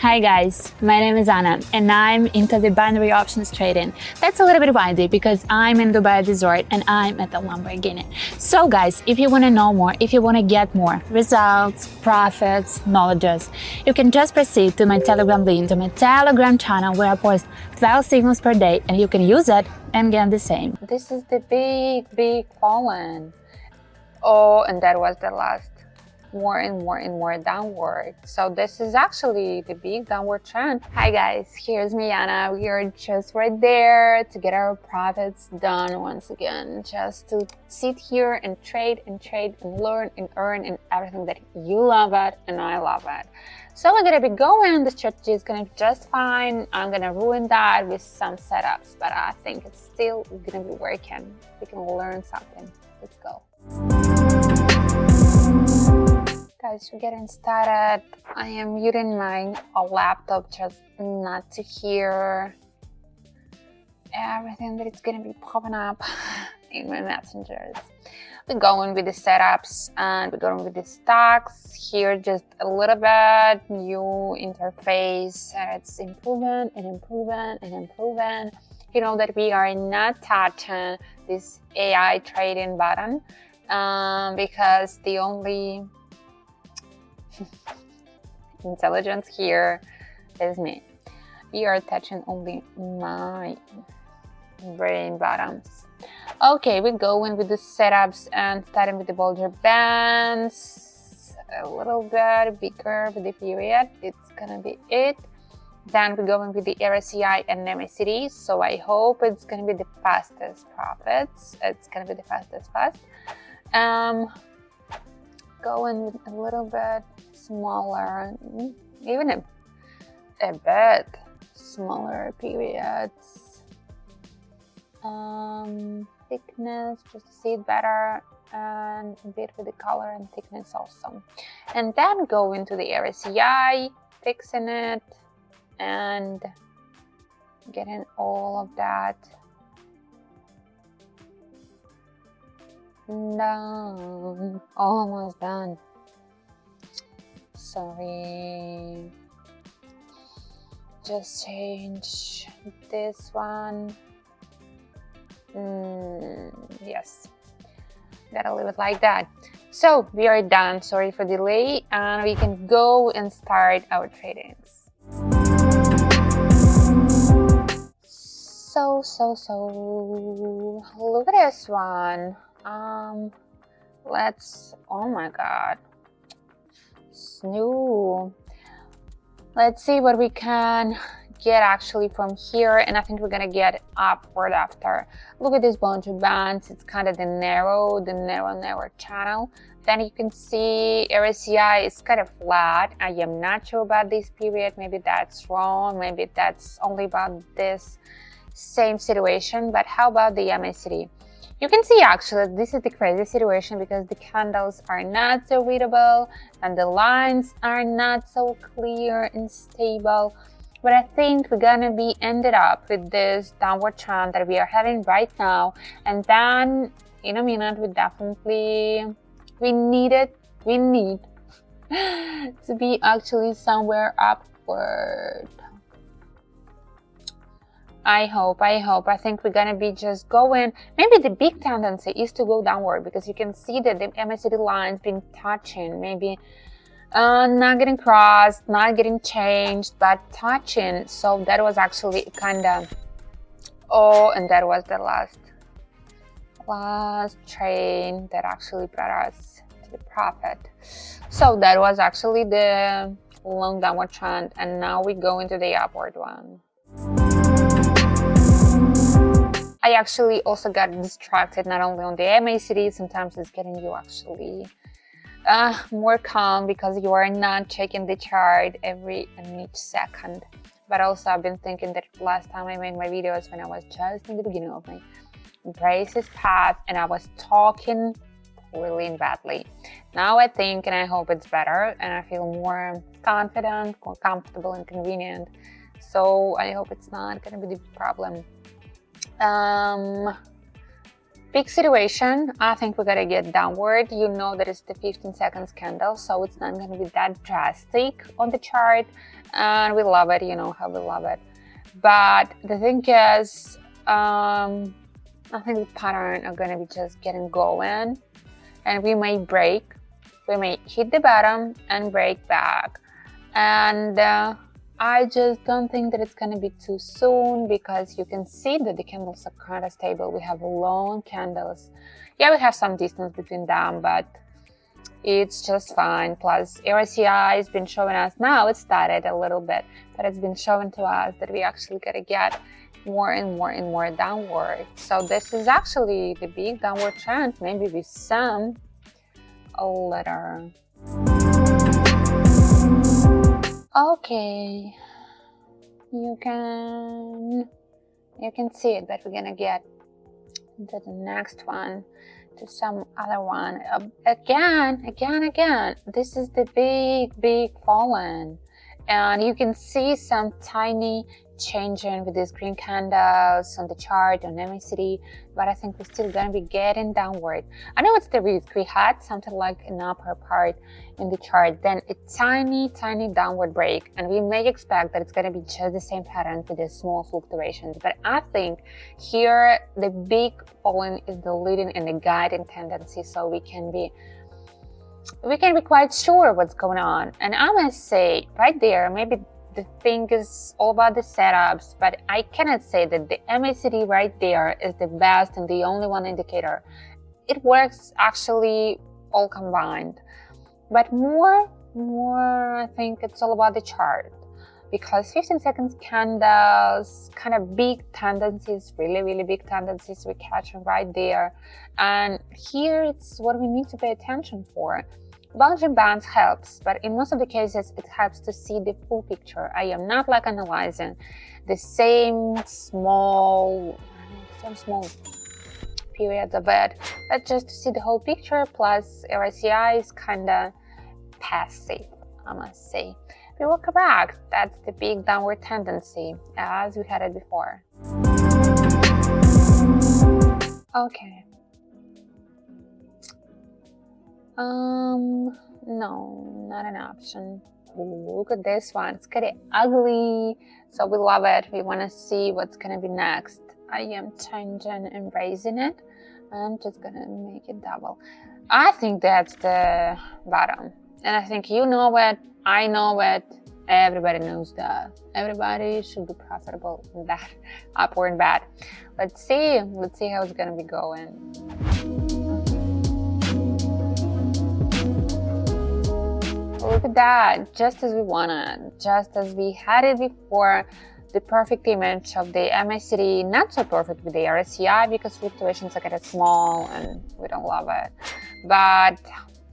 Hi guys, my name is Anna and I'm into the binary options trading. That's a little bit windy because I'm in Dubai Resort and I'm at the Lamborghini. So guys, if you want to know more, if you want to get more results, profits, knowledges, you can just proceed to my Telegram link, to my Telegram channel where I post 12 signals per day and you can use it and get the same. This is the big fallen. Oh, and that was the last. More and more downward. So this is actually the big downward trend. Hi guys, here's me, Anna. We are just right there to get our profits done once again. Just to sit here and trade and learn and earn and everything that you love it and I love it. So we're gonna be going. The strategy is gonna be just fine. I'm gonna ruin that with some setups, but I think it's still gonna be working. We can learn something. Let's go. Guys, we're getting started. I am using my laptop just not to hear everything that is gonna be popping up in my messengers. We're going with the setups and we're going with the stocks. Here just a little bit new interface. It's improving and improving and improving. You know that we are not touching this AI trading button because the only intelligence here is me. We are touching only my brain bottoms. Okay, we're going with the setups and starting with the Bollinger bands. A little bit bigger with the period. It's gonna be it. Then we're going with the RSI and MACD. So I hope it's gonna be the fastest profits. It's gonna be the fastest fast. Going with a little bit smaller, even a bit smaller periods. Thickness, just to see it better, and a bit with the color and thickness also. And then go into the RSI, fixing it, and getting all of that done. Almost done. Sorry. Just change this one. Yes. Gotta leave it like that. So we are done. Sorry for delay. And we can go and start our tradings. So look at this one. Oh my god, new. Let's see what we can get actually from here, and I think we're gonna get upward after. Look at these Bollinger bands. It's kind of the narrow channel. Then you can see RSI is kind of flat. I am not sure about this period. Maybe that's wrong. Maybe that's only about this same situation. But how about the MACD? You can see actually this is the crazy situation because the candles are not so readable and the lines are not so clear and stable. But I think we're gonna be ended up with this downward trend that we are having right now. And then in a minute we need to be actually somewhere upward. I hope. I think we're gonna be just going. Maybe the big tendency is to go downward because you can see that the MACD lines been touching, maybe not getting crossed, not getting changed, but touching. So that was actually kind of, and that was the last train that actually brought us to the profit. So that was actually the long downward trend, and now we go into the upward one. I actually also got distracted not only on the MACD, sometimes it's getting you actually more calm because you are not checking the chart every and each second. But also I've been thinking that last time I made my videos when I was just in the beginning of my braces path and I was talking poorly and badly. Now I think and I hope it's better and I feel more confident, more comfortable and convenient. So I hope it's not going to be the problem. Peak situation, I think we gotta get downward. You know that it's the 15 seconds candle, so it's not gonna be that drastic on the chart. And we love it, you know how we love it. But the thing is, I think the pattern are gonna be just getting going, and we may break. We may hit the bottom and break back. And I just don't think that it's going to be too soon, because you can see that the candles are kind of stable. We have long candles. Yeah, we have some distance between them, but it's just fine. Plus, RSI has been showing us, now it started a little bit, but it's been showing to us that we actually got to get more and more and more downward. So this is actually the big downward trend, maybe with some later. Okay, you can see it, but we're gonna get to the next one, to some other one. Again, this is the big fallen, and you can see some tiny changing with these green candles on the chart on MACD, but I think we're still gonna be getting downward. I know it's the risk. We had something like an upper part in the chart, then a tiny downward break, and we may expect that it's gonna be just the same pattern with the small fluctuations. But I think here the big falling is the leading and the guiding tendency, so we can be quite sure what's going on. And I must say, right there, maybe the thing is all about the setups, but I cannot say that the MACD right there is the best and the only one indicator. It works actually all combined, but more I think it's all about the chart, because 15 seconds candles, kind of big tendencies, really big tendencies, we catch them right there. And here it's what we need to pay attention for. Bollinger Bands helps, but in most of the cases it helps to see the full picture. I am not like analyzing the same small periods of it, but just to see the whole picture. Plus RSI is kinda passive, I must say. We were correct, that's the big downward tendency as we had it before. Okay. No, not an option. Look at this one, it's kind of ugly, so we love it. We want to see what's gonna be next. I am changing and raising it. I'm just gonna make it double. I think that's the bottom, and I think you know it, I know it, everybody knows that. Everybody should be profitable in that, up or in bad. Let's see how it's gonna be going. Look at that, just as we wanted, just as we had it before. The perfect image of the MACD, not so perfect with the RSI because fluctuations are kind of small and we don't love it. But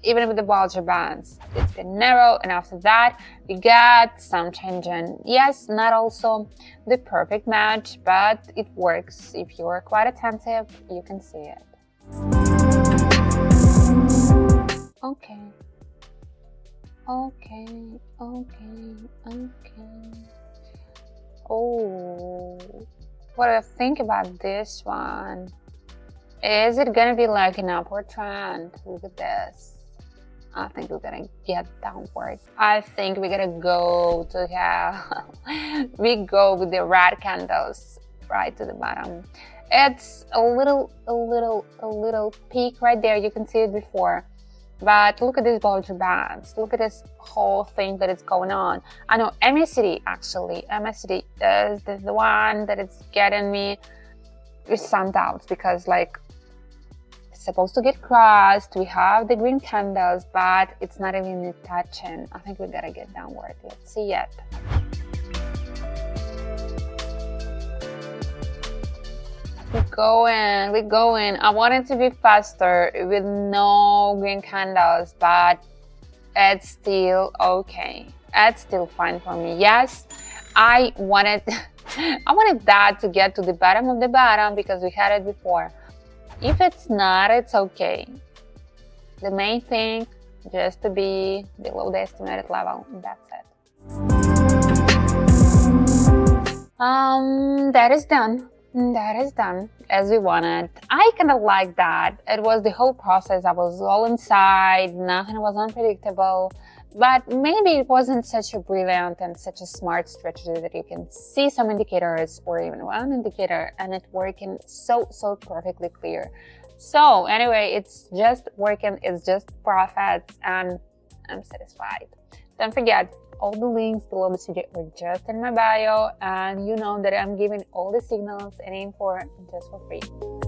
even with the Bollinger Bands, it's been narrow, and after that we got some changing. Yes, not also the perfect match, but it works. If you're quite attentive, you can see it. Okay. Oh, what do I think about this one? Is it gonna be like an upward trend? Look at this. I think we're gonna get downward. I think we're gonna go to hell. We go with the red candles right to the bottom. It's a little peak right there. You can see it before. But look at these Bollinger Bands. Look at this whole thing that is going on. I know MACD is the one that is getting me with some doubts, because like it's supposed to get crossed. We have the green candles, but it's not even touching. I think we gotta get downward. Let's see it. We're going. I want it to be faster with no green candles, but it's still okay. It's still fine for me. Yes, I wanted that to get to the bottom of the bottom because we had it before. If it's not, it's okay. The main thing, just to be below the estimated level. That's it. That is done. That is done as we wanted. I kind of like that. It was the whole process. I was all inside, nothing was unpredictable. But maybe it wasn't such a brilliant and such a smart strategy that you can see some indicators or even one indicator and it working so perfectly clear. So anyway, it's just working, it's just profits, and I'm satisfied. Don't forget, all the links below this video are just in my bio, and you know that I'm giving all the signals and info just for free.